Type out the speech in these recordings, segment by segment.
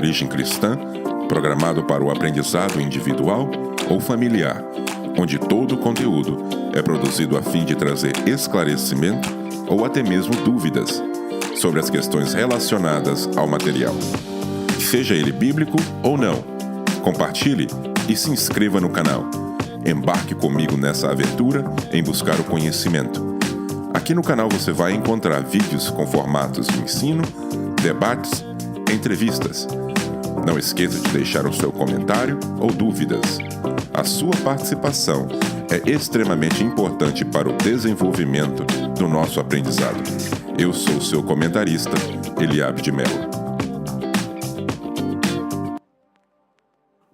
origem cristã, programado para o aprendizado individual ou familiar, onde todo o conteúdo é produzido a fim de trazer esclarecimento ou até mesmo dúvidas sobre as questões relacionadas ao material. Seja ele bíblico ou não, compartilhe e se inscreva no canal. Embarque comigo nessa aventura em buscar o conhecimento. Aqui no canal você vai encontrar vídeos com formatos de ensino, debates, entrevistas. Não esqueça de deixar o seu comentário ou dúvidas. A sua participação é extremamente importante para o desenvolvimento do nosso aprendizado. Eu sou o seu comentarista, Eliabe de Mello.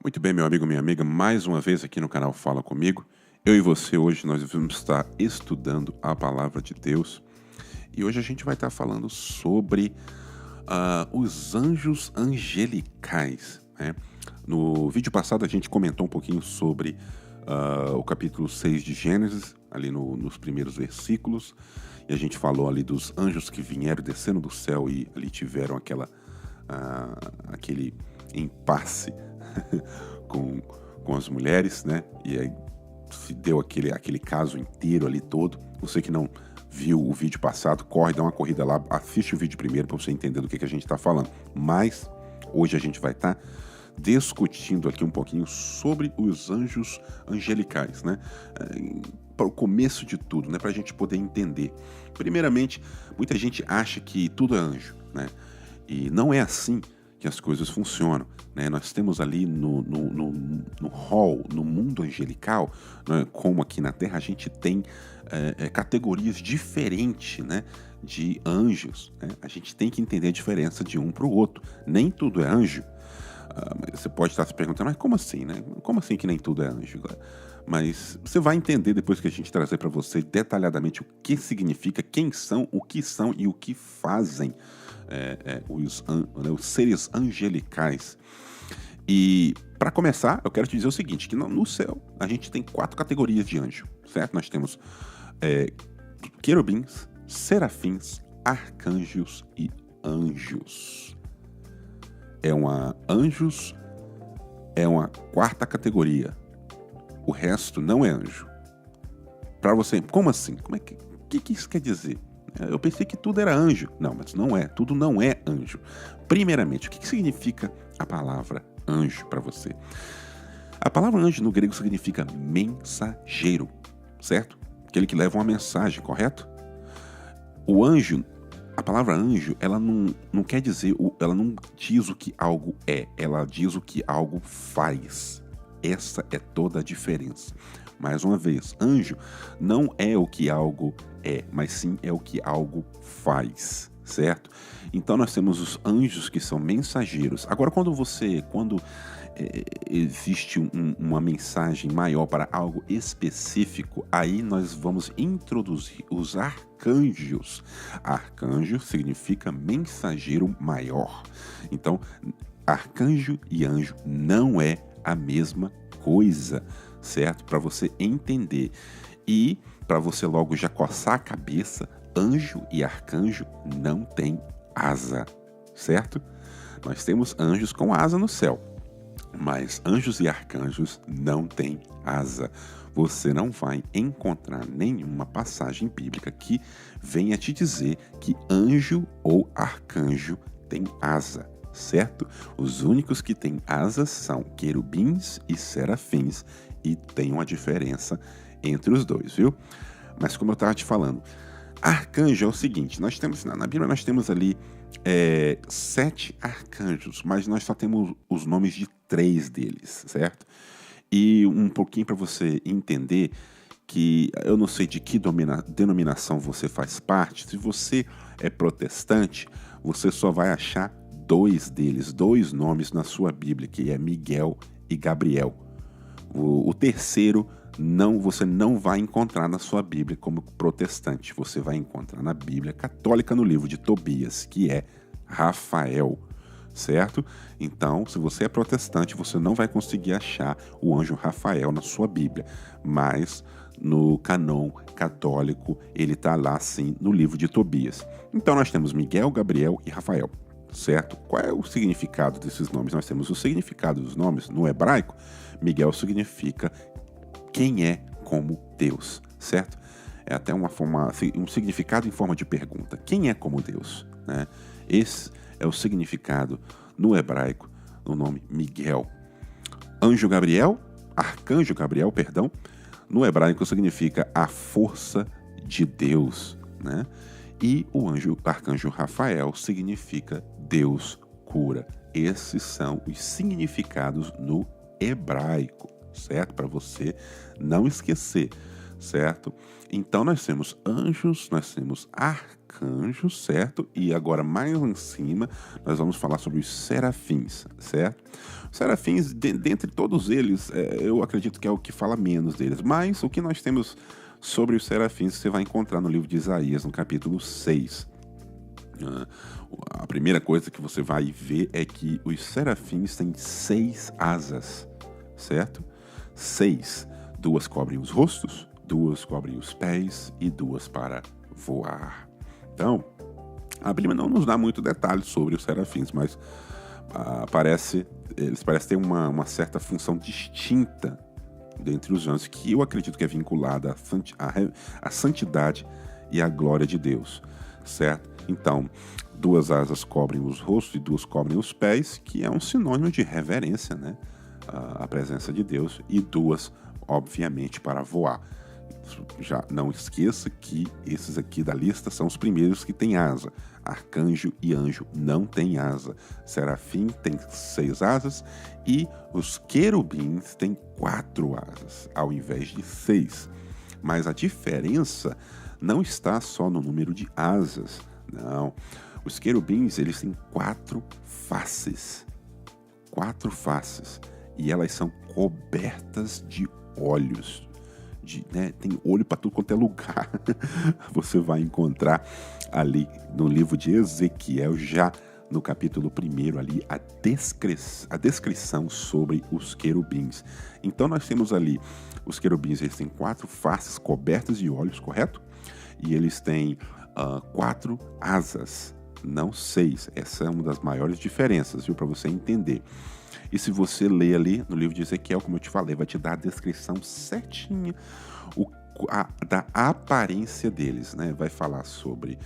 Muito bem, meu amigo, minha amiga, mais uma vez aqui no canal Fala Comigo. Eu e você hoje nós vamos estar estudando a Palavra de Deus e hoje a gente vai estar falando sobre os anjos angelicais, né? No vídeo passado a gente comentou um pouquinho sobre o capítulo 6 de Gênesis, ali nos primeiros versículos, e a gente falou ali dos anjos que vieram descendo do céu e ali tiveram aquele impasse com as mulheres, né? E aí se deu aquele caso inteiro ali todo. Você que não viu o vídeo passado, corre, dá uma corrida lá, assiste o vídeo primeiro para você entender do que a gente está falando. Mas hoje a gente vai estar discutindo aqui um pouquinho sobre os anjos angelicais, né? Para o começo de tudo, né? Para a gente poder entender. Primeiramente, muita gente acha que tudo é anjo, né? E não é assim que as coisas funcionam, né? Nós temos ali no hall, no mundo angelical, né? Como aqui na Terra a gente tem categorias diferentes, né? De anjos, né? A gente tem que entender a diferença de um para o outro. Nem tudo é anjo. Você pode estar se perguntando, mas como assim, né? Como assim que nem tudo é anjo? Mas você vai entender depois que a gente trazer para você detalhadamente o que significa, quem são, o que são e o que fazem os seres angelicais. E para começar, eu quero te dizer o seguinte, que no céu a gente tem 4 categorias de anjo, certo? Nós temos querubins, serafins, arcanjos e anjos. Anjos é uma 4ª categoria. O resto não é anjo. Para você, como assim? O que isso quer dizer? Eu pensei que tudo era anjo. Não, mas não é. Tudo não é anjo. Primeiramente, o que significa a palavra anjo para você? A palavra anjo no grego significa mensageiro, certo? Aquele que leva uma mensagem, correto? O anjo, a palavra anjo, ela não quer dizer, ela não diz o que algo é, ela diz o que algo faz. Essa é toda a diferença. Mais uma vez, anjo não é o que algo é, mas sim é o que algo faz, certo? Então nós temos os anjos que são mensageiros. Agora, quando existe uma mensagem maior para algo específico, aí nós vamos introduzir os arcanjos. Arcanjo significa mensageiro maior. Então, arcanjo e anjo não é a mesma coisa, certo? Para você entender. E para você logo já coçar a cabeça, anjo e arcanjo não têm asa, certo? Nós temos anjos com asa no céu, mas anjos e arcanjos não têm asa. Você não vai encontrar nenhuma passagem bíblica que venha te dizer que anjo ou arcanjo tem asa, certo? Os únicos que têm asas são querubins e serafins, e tem uma diferença entre os dois, viu? Mas como eu estava te falando, arcanjo é o seguinte, nós temos na Bíblia nós temos ali 7 arcanjos, mas nós só temos os nomes de 3 deles, certo? E um pouquinho para você entender que eu não sei de que denominação você faz parte. Se você é protestante, você só vai achar 2 deles, 2 nomes na sua Bíblia, que é Miguel e Gabriel. O terceiro você não vai encontrar na sua Bíblia como protestante. Você vai encontrar na Bíblia católica, no livro de Tobias, que é Rafael, certo? Então, se você é protestante, você não vai conseguir achar o anjo Rafael na sua Bíblia, mas no cânon católico ele está lá sim no livro de Tobias. Então nós temos Miguel, Gabriel e Rafael. certo? Qual é o significado desses nomes? Nós temos o significado dos nomes. No hebraico, Miguel significa quem é como Deus, certo? É até um significado em forma de pergunta. Quem é como Deus? Né? Esse é o significado no hebraico do nome Miguel. Arcanjo Gabriel, perdão, no hebraico significa a força de Deus, né? E o arcanjo Rafael significa Deus cura. Esses são os significados no hebraico, certo? Para você não esquecer, certo? Então nós temos anjos, nós temos arcanjos, certo? E agora mais lá em cima nós vamos falar sobre os serafins, certo? Os serafins, dentre todos eles, eu acredito que é o que fala menos deles, mas o que nós temos sobre os serafins você vai encontrar no livro de Isaías, no capítulo 6. A primeira coisa que você vai ver é que os serafins têm 6 asas, certo? 6. 2 cobrem os rostos, 2 cobrem os pés e 2 para voar. Então, a Bíblia não nos dá muito detalhe sobre os serafins, mas eles parecem ter uma certa função distinta dentre os anjos, que eu acredito que é vinculada à santidade e à glória de Deus, certo? Então, 2 asas cobrem os rostos e 2 cobrem os pés, que é um sinônimo de reverência, né? À presença de Deus, e 2, obviamente, para voar. Já não esqueça que esses aqui da lista são os primeiros que têm asa. Arcanjo e anjo não têm asa. Serafim tem 6 asas e os querubins têm 4 asas, ao invés de 6. Mas a diferença não está só no número de asas, não. Os querubins, eles têm 4 faces. 4 faces. E elas são cobertas de olhos. Tem olho para tudo quanto é lugar. Você vai encontrar ali no livro de Ezequiel, já no capítulo 1 ali, a descrição sobre os querubins. Então nós temos ali, os querubins, eles têm 4 faces cobertas de olhos, correto? E eles têm 4 asas, não 6. Essa é uma das maiores diferenças, viu, para você entender. E se você ler ali no livro de Ezequiel, como eu te falei, vai te dar a descrição certinha da aparência deles, né? Vai falar sobre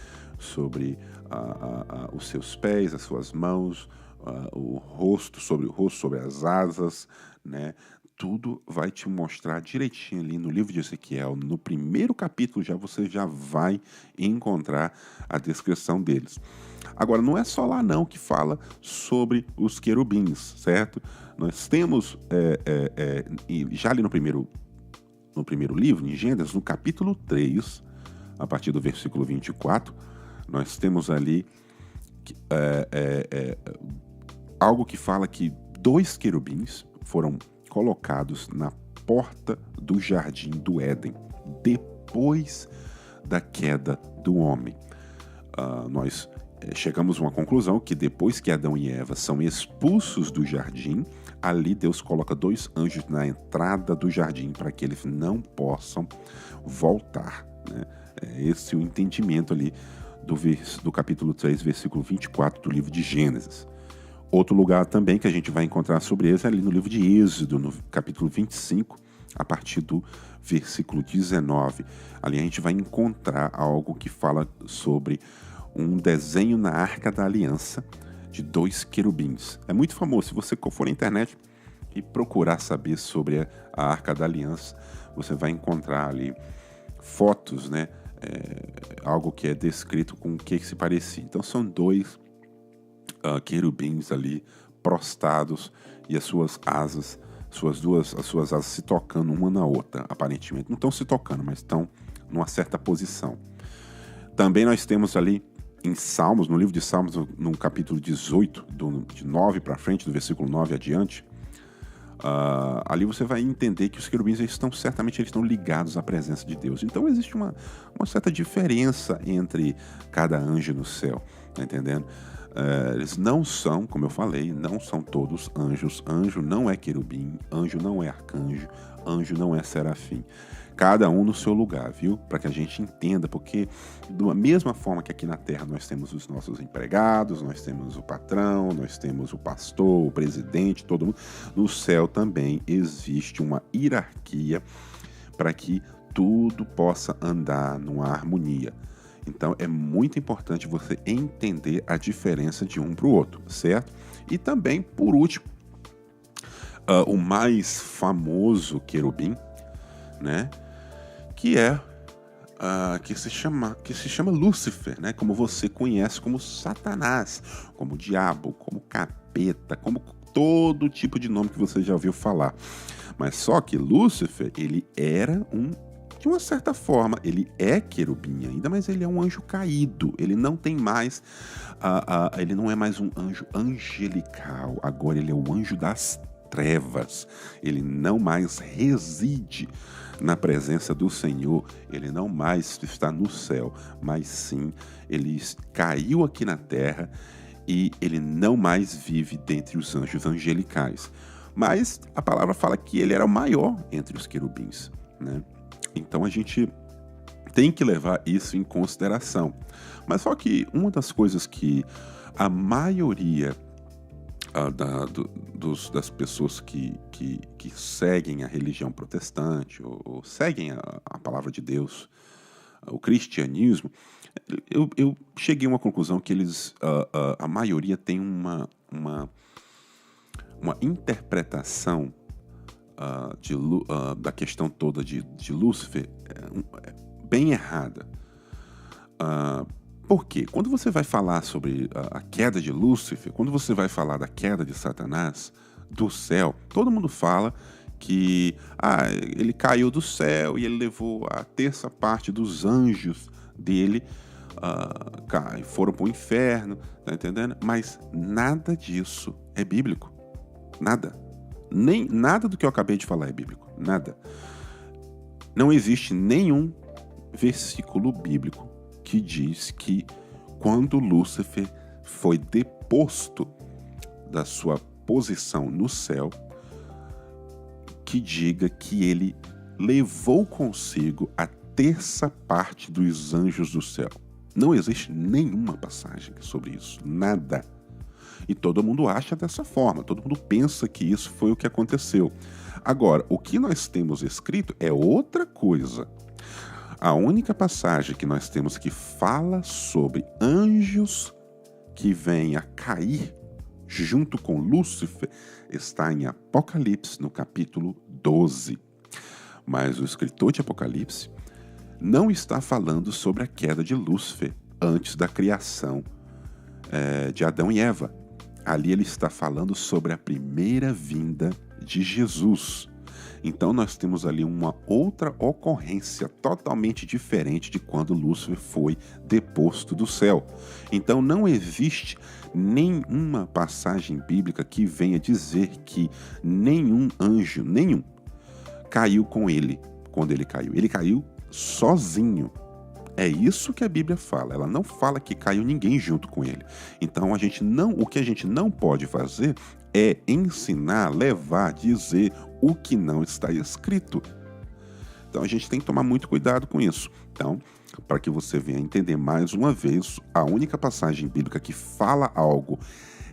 os seus pés, as suas mãos, o rosto, sobre as asas, né? Tudo vai te mostrar direitinho ali no livro de Ezequiel. No primeiro capítulo você já vai encontrar a descrição deles. Agora, não é só lá não que fala sobre os querubins, certo? Nós temos, já ali no primeiro livro, em Gênesis, no capítulo 3, a partir do versículo 24, nós temos ali algo que fala que 2 querubins foram colocados na porta do jardim do Éden, depois da queda do homem. Nós chegamos a uma conclusão que depois que Adão e Eva são expulsos do jardim, ali Deus coloca 2 anjos na entrada do jardim para que eles não voltar, né? Esse é o entendimento ali do capítulo 3, versículo 24 do livro de Gênesis. Outro lugar também que a gente vai encontrar sobre eles é ali no livro de Êxodo, no capítulo 25, a partir do versículo 19. Ali a gente vai encontrar algo que fala sobre um desenho na Arca da Aliança de 2 querubins. É muito famoso. Se você for na internet e procurar saber sobre a Arca da Aliança, você vai encontrar ali fotos, né? Algo que é descrito com o que se parecia. Então são 2 querubins ali prostrados e as suas asas se tocando uma na outra, aparentemente. Não estão se tocando, mas estão numa certa posição. Também nós temos ali em Salmos, no livro de Salmos, no capítulo 18, de 9 para frente, do versículo 9 adiante, ali você vai entender que os querubins certamente estão ligados à presença de Deus. Então existe uma certa diferença entre cada anjo no céu, tá entendendo? Eles não são, como eu falei, não são todos anjos. Anjo não é querubim, anjo não é arcanjo, anjo não é serafim. Cada um no seu lugar, viu? Para que a gente entenda, porque da mesma forma que aqui na Terra nós temos os nossos empregados, nós temos o patrão, nós temos o pastor, o presidente, todo mundo, no céu também existe uma hierarquia para que tudo possa andar numa harmonia. Então é muito importante você entender a diferença de um para o outro, certo? E também, por último, o mais famoso querubim, né? Que é que se chama Lúcifer, né? Como você conhece como Satanás, como diabo, como capeta, como todo tipo de nome que você já ouviu falar. Mas só que Lúcifer, ele era de uma certa forma, ele é querubim ainda, mas ele é um anjo caído. Ele não tem mais, ele não é mais um anjo angelical. Agora ele é o anjo das trevas. Ele não mais reside na presença do Senhor. Ele não mais está no céu, mas sim, ele caiu aqui na terra e ele não mais vive dentre os anjos angelicais. Mas a palavra fala que ele era o maior entre os querubins, né? Então a gente tem que levar isso em consideração. Mas só que uma das coisas que a maioria das pessoas que seguem a religião protestante ou seguem a palavra de Deus, o cristianismo, eu cheguei a uma conclusão que a maioria tem uma interpretação da questão toda de Lúcifer bem errada. Por quê? Quando você vai falar sobre a queda de Lúcifer, quando você vai falar da queda de Satanás do céu, todo mundo fala que ele caiu do céu e ele levou a terça parte dos anjos dele, foram para o inferno, tá entendendo? Mas nada disso é bíblico. Nada. Nem nada do que eu acabei de falar é bíblico. Nada. Não existe nenhum versículo bíblico que diz que quando Lúcifer foi deposto da sua posição no céu, que diga que ele levou consigo a terça parte dos anjos do céu. Não existe nenhuma passagem sobre isso. Nada. E todo mundo acha dessa forma, todo mundo pensa que isso foi o que aconteceu. Agora, o que nós temos escrito é outra coisa. A única passagem que nós temos que fala sobre anjos que vêm a cair junto com Lúcifer está em Apocalipse, no capítulo 12. Mas o escritor de Apocalipse não está falando sobre a queda de Lúcifer antes da criação de Adão e Eva. Ali ele está falando sobre a primeira vinda de Jesus. Então nós temos ali uma outra ocorrência totalmente diferente de quando Lúcifer foi deposto do céu. Então não existe nenhuma passagem bíblica que venha dizer que nenhum anjo, caiu com ele quando ele caiu. Ele caiu sozinho. É isso que a Bíblia fala. Ela não fala que caiu ninguém junto com ele. Então o que a gente não pode fazer é ensinar, levar, dizer o que não está escrito. Então a gente tem que tomar muito cuidado com isso. Então, para que você venha entender mais uma vez, a única passagem bíblica que fala algo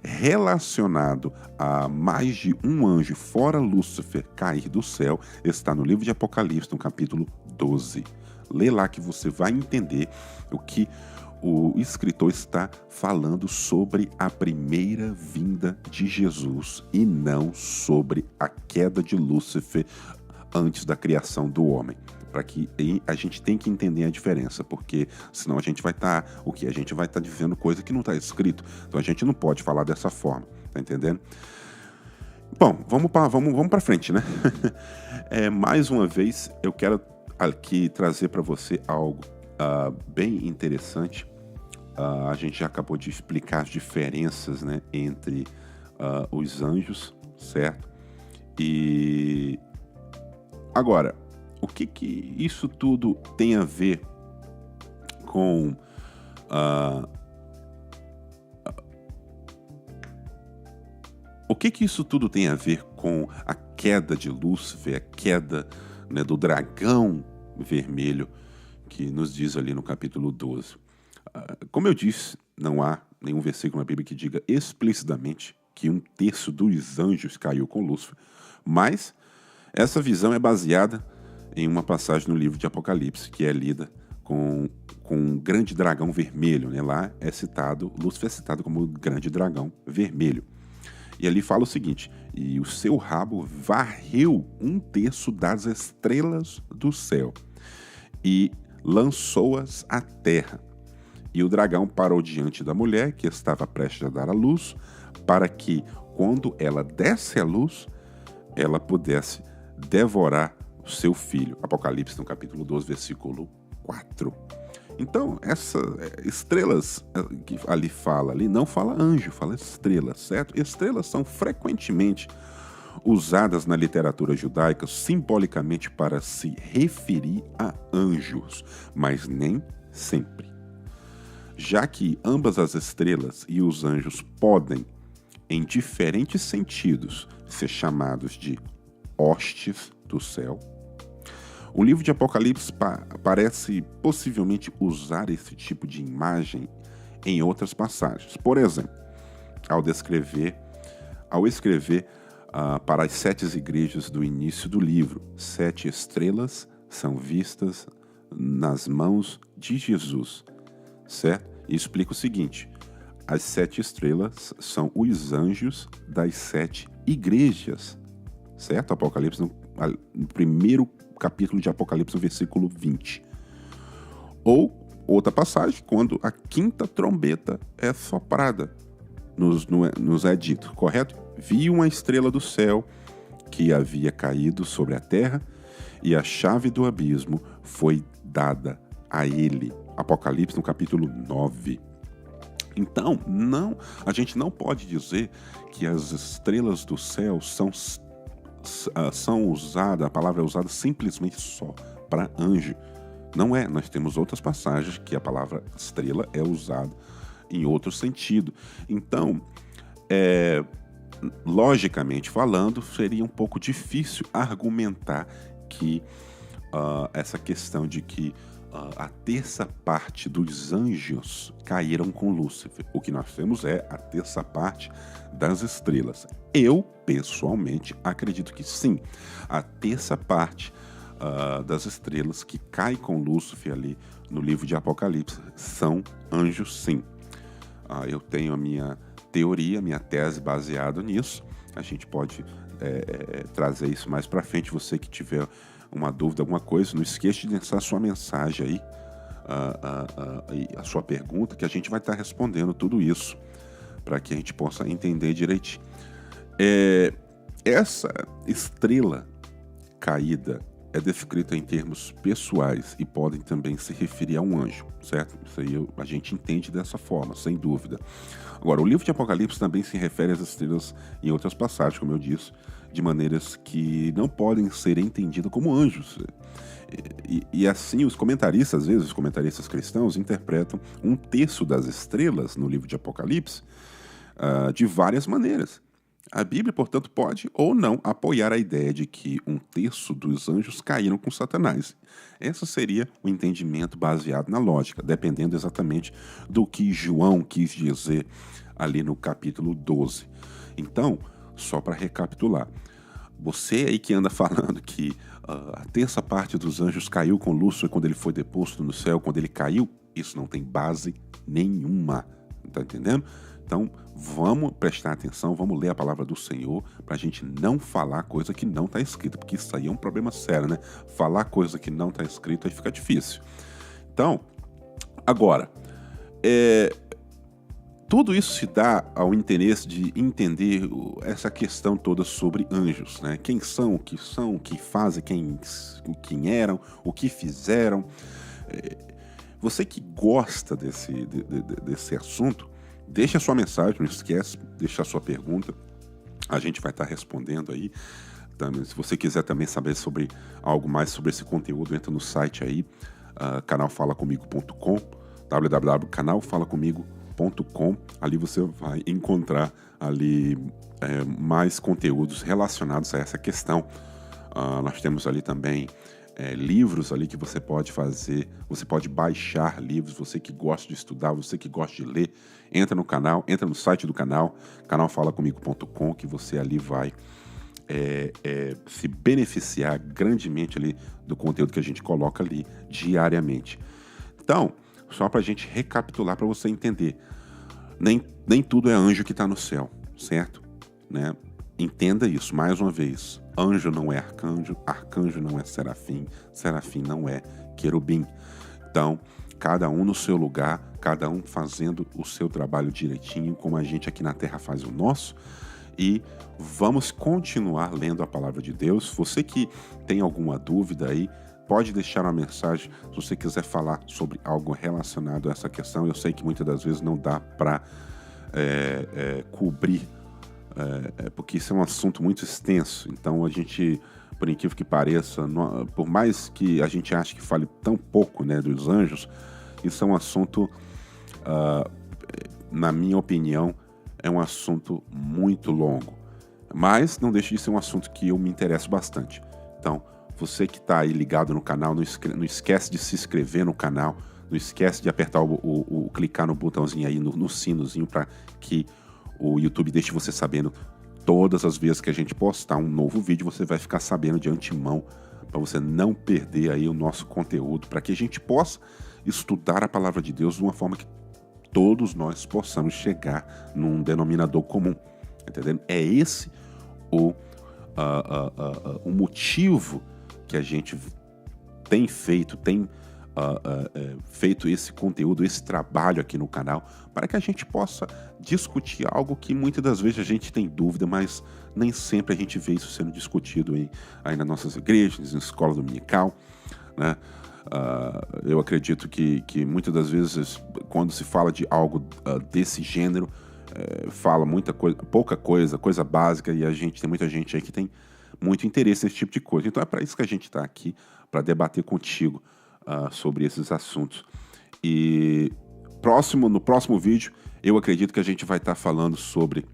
relacionado a mais de um anjo fora Lúcifer cair do céu está no livro de Apocalipse, no capítulo 12. Lê lá que você vai entender o que o escritor está falando sobre a primeira vinda de Jesus e não sobre a queda de Lúcifer antes da criação do homem. Para que a gente tem que entender a diferença, porque senão a gente vai estar dizendo coisa que não está escrito. Então a gente não pode falar dessa forma, tá entendendo? Bom, vamos para frente, né? Mais uma vez, eu quero aqui trazer para você algo bem interessante. A gente já acabou de explicar as diferenças, né, entre os anjos, certo? E agora, o que isso tudo tem a ver com que isso tudo tem a ver com a queda de Lúcifer, a queda, né, do dragão vermelho, que nos diz ali no capítulo 12? Como eu disse, não há nenhum versículo na Bíblia que diga explicitamente que 1/3 dos anjos caiu com Lúcifer, mas essa visão é baseada em uma passagem no livro de Apocalipse, que é lida com um grande dragão vermelho, né? Lá é citado, Lúcifer é citado como grande dragão vermelho. E ali fala o seguinte: e o seu rabo varreu 1/3 das estrelas do céu e lançou-as à terra. E o dragão parou diante da mulher, que estava prestes a dar à luz, para que, quando ela desse à luz, ela pudesse devorar o seu filho. Apocalipse, no capítulo 12, versículo 4. Então, essas estrelas que ali fala, ali não fala anjo, fala estrela, certo? Estrelas são frequentemente usadas na literatura judaica simbolicamente para se referir a anjos, mas nem sempre. Já que ambas as estrelas e os anjos podem, em diferentes sentidos, ser chamados de hostes do céu, o livro de Apocalipse parece possivelmente usar esse tipo de imagem em outras passagens. Por exemplo, ao escrever para as 7 igrejas do início do livro, 7 estrelas são vistas nas mãos de Jesus, certo? E explica o seguinte: as 7 estrelas são os anjos das 7 igrejas, certo? Apocalipse, no primeiro capítulo de Apocalipse, no versículo 20. Ou outra passagem, quando a 5ª trombeta é soprada, nos é dito, correto? Vi uma estrela do céu que havia caído sobre a terra, e a chave do abismo foi dada a ele. Apocalipse, no capítulo 9. Então, a gente não pode dizer que as estrelas do céu são usadas, a palavra é usada simplesmente só para anjo. Não é, nós temos outras passagens que a palavra estrela é usada em outro sentido. Então, logicamente falando, seria um pouco difícil argumentar que essa questão de que a 1/3 parte dos anjos caíram com Lúcifer. O que nós temos é a 1/3 parte das estrelas. Eu, pessoalmente, acredito que sim. A 1/3 parte das estrelas que cai com Lúcifer ali no livro de Apocalipse são anjos, sim. Eu tenho a minha teoria, minha tese baseada nisso. A gente pode trazer isso mais para frente. Você que tiver uma dúvida, alguma coisa, não esqueça de deixar a sua mensagem aí, a sua pergunta, que a gente vai estar respondendo tudo isso, para que a gente possa entender direitinho. Essa estrela caída é descrita em termos pessoais e podem também se referir a um anjo, certo? Isso aí a gente entende dessa forma, sem dúvida. Agora, o livro de Apocalipse também se refere às estrelas em outras passagens, como eu disse, de maneiras que não podem ser entendidas como anjos. E assim, os comentaristas, às vezes, os comentaristas cristãos, interpretam 1/3 das estrelas no livro de Apocalipse de várias maneiras. A Bíblia, portanto, pode ou não apoiar a ideia de que 1/3 dos anjos caíram com Satanás. Esse seria o entendimento baseado na lógica, dependendo exatamente do que João quis dizer ali no capítulo 12. Então, só para recapitular, você aí que anda falando que a 1/3 parte dos anjos caiu com Lúcifer quando ele foi deposto no céu, quando ele caiu, isso não tem base nenhuma, tá entendendo? Então, vamos prestar atenção, vamos ler a palavra do Senhor para a gente não falar coisa que não está escrita, porque isso aí é um problema sério, né? Falar coisa que não está escrita aí fica difícil. Então, agora, tudo isso se dá ao interesse de entender essa questão toda sobre anjos, né? Quem são, o que fazem, quem eram, o que fizeram. Você que gosta desse assunto, deixa a sua mensagem, não esquece, deixa a sua pergunta, a gente vai estar respondendo aí. Também, se você quiser também saber sobre algo mais sobre esse conteúdo, entra no site aí, canalfalacomigo.com, www.canalfalacomigo.com. comunicomigo.com. Ali você vai encontrar ali mais conteúdos relacionados a essa questão. Nós temos ali também livros ali que você pode fazer, você pode baixar livros, você que gosta de estudar, você que gosta de ler, entra no canal, entra no site do canal, canalfalacomigo.com, que você ali vai se beneficiar grandemente ali do conteúdo que a gente coloca ali diariamente. Então, só para a gente recapitular, para você entender, nem tudo é anjo que está no céu, certo? Né? Entenda isso, mais uma vez. Anjo não é arcanjo, arcanjo não é serafim, serafim não é querubim. Então, cada um no seu lugar, cada um fazendo o seu trabalho direitinho, como a gente aqui na Terra faz o nosso. E vamos continuar lendo a palavra de Deus. Você que tem alguma dúvida aí, pode deixar uma mensagem se você quiser falar sobre algo relacionado a essa questão. Eu sei que muitas das vezes não dá para cobrir, porque isso é um assunto muito extenso. Então a gente, por incrível que pareça, por mais que a gente ache que fale tão pouco, né, dos anjos, isso é um assunto, na minha opinião, é um assunto muito longo. Mas não deixa de ser um assunto que eu me interesso bastante. Então, você que está aí ligado no canal, não esquece de se inscrever no canal, não esquece de apertar clicar no botãozinho aí, no sinozinho, para que o YouTube deixe você sabendo todas as vezes que a gente postar um novo vídeo, você vai ficar sabendo de antemão, para você não perder aí o nosso conteúdo, para que a gente possa estudar a palavra de Deus de uma forma que todos nós possamos chegar num denominador comum, entendendo? É esse o motivo que a gente tem feito esse conteúdo, esse trabalho aqui no canal, para que a gente possa discutir algo que muitas das vezes a gente tem dúvida, mas nem sempre a gente vê isso sendo discutido aí nas nossas igrejas, na escola dominical, né? Eu acredito que muitas das vezes, quando se fala de algo desse gênero, fala pouca coisa básica, e tem muita gente aí que tem muito interesse nesse tipo de coisa. Então é para isso que a gente está aqui, para debater contigo sobre esses assuntos. E no próximo vídeo, eu acredito que a gente vai estar falando sobre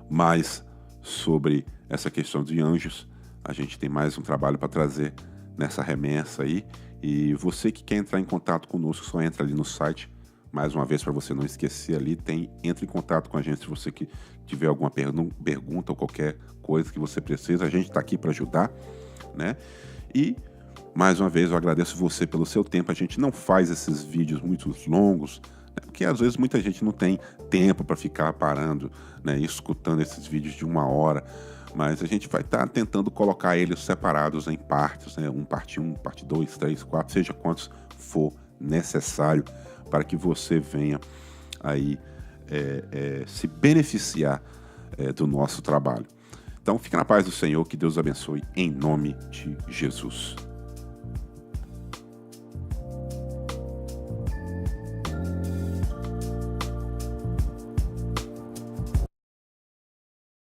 mais sobre essa questão de anjos. A gente tem mais um trabalho para trazer nessa remessa aí. E você que quer entrar em contato conosco, só entra ali no site. Mais uma vez, para você não esquecer ali, entra em contato com a gente se você que tiver alguma pergunta ou qualquer coisa que você precisa. A gente está aqui para ajudar, né? E, mais uma vez, eu agradeço você pelo seu tempo. A gente não faz esses vídeos muito longos, né? Porque às vezes muita gente não tem tempo para ficar parando, né, e escutando esses vídeos de 1 hora. Mas a gente vai estar tentando colocar eles separados em partes, né? Parte 1, parte 2, 3, 4, seja quantos for necessário, para que você venha aí se beneficiar do nosso trabalho. Então, fique na paz do Senhor, que Deus abençoe em nome de Jesus.